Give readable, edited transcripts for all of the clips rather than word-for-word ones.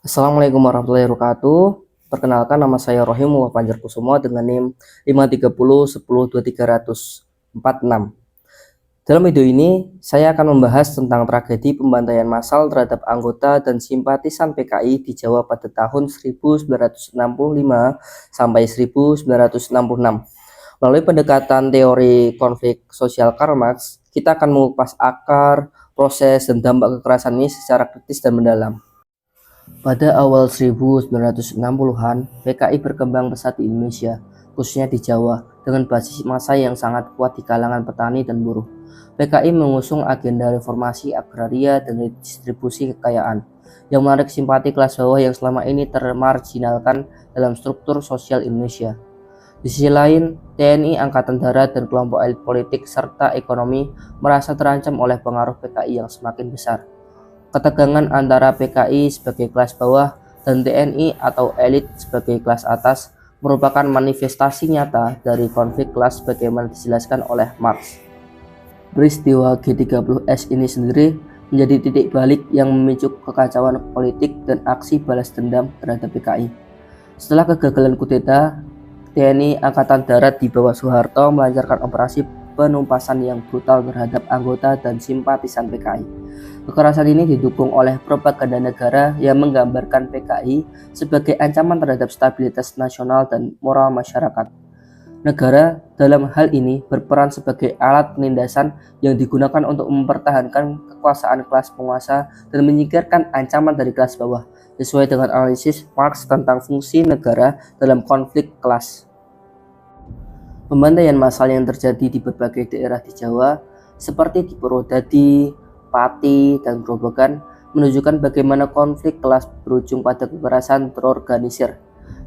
Assalamualaikum warahmatullahi wabarakatuh. Perkenalkan, nama saya Rohim Panjarkusumo dengan NIM 530102346. Dalam video ini, saya akan membahas tentang tragedi pembantaian massal terhadap anggota dan simpatisan PKI di Jawa pada tahun 1965 sampai 1966. Melalui pendekatan teori konflik sosial Karl Marx, kita akan mengupas akar, proses, dan dampak kekerasan ini secara kritis dan mendalam. Pada awal 1960-an, PKI berkembang pesat di Indonesia, khususnya di Jawa, dengan basis massa yang sangat kuat di kalangan petani dan buruh. PKI mengusung agenda reformasi agraria dan redistribusi kekayaan, yang menarik simpati kelas bawah yang selama ini termarginalkan dalam struktur sosial Indonesia. Di sisi lain, TNI, Angkatan Darat, dan kelompok elit politik serta ekonomi merasa terancam oleh pengaruh PKI yang semakin besar. Ketegangan antara PKI sebagai kelas bawah dan TNI atau elit sebagai kelas atas merupakan manifestasi nyata dari konflik kelas sebagaimana dijelaskan oleh Marx. Peristiwa G30S ini sendiri menjadi titik balik yang memicu kekacauan politik dan aksi balas dendam terhadap PKI. Setelah kegagalan kudeta, TNI Angkatan Darat di bawah Soeharto melancarkan operasi penumpasan yang brutal terhadap anggota dan simpatisan PKI. Kekerasan ini didukung oleh propaganda negara yang menggambarkan PKI sebagai ancaman terhadap stabilitas nasional dan moral masyarakat. Negara dalam hal ini berperan sebagai alat penindasan yang digunakan untuk mempertahankan kekuasaan kelas penguasa dan menyingkirkan ancaman dari kelas bawah, sesuai dengan analisis Marx tentang fungsi negara dalam konflik kelas. Pembantaian massal yang terjadi di berbagai daerah di Jawa, seperti di Purwodadi, Pati, dan Grobogan, menunjukkan bagaimana konflik kelas berujung pada kekerasan terorganisir.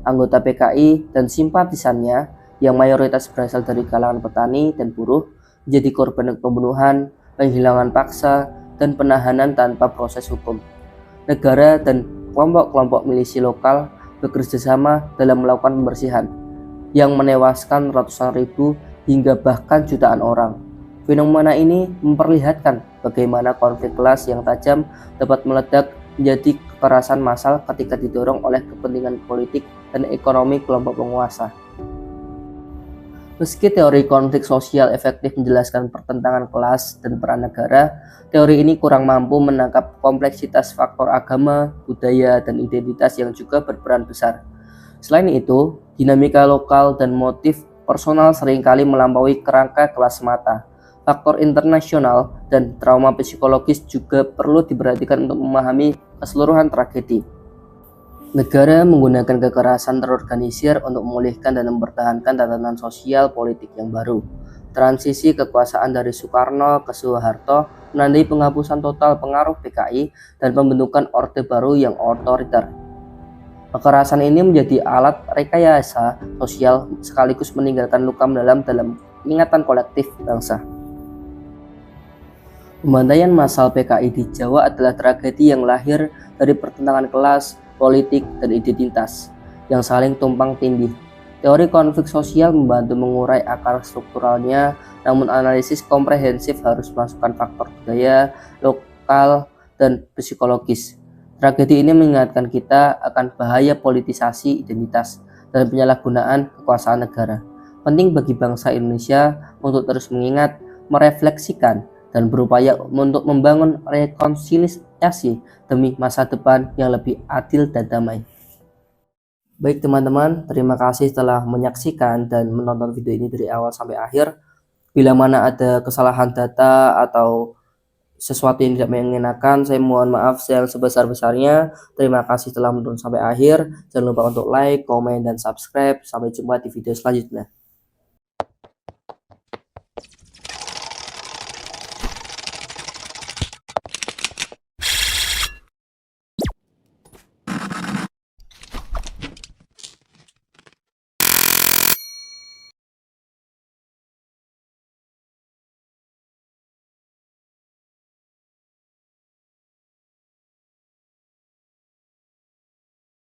Anggota PKI dan simpatisannya yang mayoritas berasal dari kalangan petani dan buruh menjadi korban pembunuhan, penghilangan paksa, dan penahanan tanpa proses hukum. Negara dan kelompok-kelompok milisi lokal bekerja sama dalam melakukan pembersihan, yang menewaskan ratusan ribu hingga bahkan jutaan orang. Fenomena ini memperlihatkan bagaimana konflik kelas yang tajam dapat meledak menjadi kekerasan massal ketika didorong oleh kepentingan politik dan ekonomi kelompok penguasa. Meski teori konflik sosial efektif menjelaskan pertentangan kelas dan peran negara, teori ini kurang mampu menangkap kompleksitas faktor agama, budaya, dan identitas yang juga berperan besar. Selain itu, dinamika lokal dan motif personal seringkali melampaui kerangka kelas semata. Faktor internasional dan trauma psikologis juga perlu diperhatikan untuk memahami keseluruhan tragedi. Negara menggunakan kekerasan terorganisir untuk memulihkan dan mempertahankan tatanan sosial politik yang baru. Transisi kekuasaan dari Soekarno ke Soeharto menandai penghapusan total pengaruh PKI dan pembentukan orde baru yang otoriter. Kekerasan ini menjadi alat rekayasa sosial sekaligus meninggalkan luka mendalam dalam ingatan kolektif bangsa. Pembantaian massal PKI di Jawa adalah tragedi yang lahir dari pertentangan kelas, politik, dan identitas yang saling tumpang tindih. Teori konflik sosial membantu mengurai akar strukturalnya, namun analisis komprehensif harus memasukkan faktor budaya, lokal, dan psikologis. Tragedi ini mengingatkan kita akan bahaya politisasi identitas dan penyalahgunaan kekuasaan negara. Penting bagi bangsa Indonesia untuk terus mengingat, merefleksikan, dan berupaya untuk membangun rekonsiliasi demi masa depan yang lebih adil dan damai. Baik teman-teman, terima kasih telah menyaksikan dan menonton video ini dari awal sampai akhir. Bila mana ada kesalahan data atau sesuatu yang tidak mengenakan, saya mohon maaf yang sebesar-besarnya. Terima kasih telah menonton sampai akhir. Jangan lupa untuk like, komen, dan subscribe. Sampai jumpa di video selanjutnya.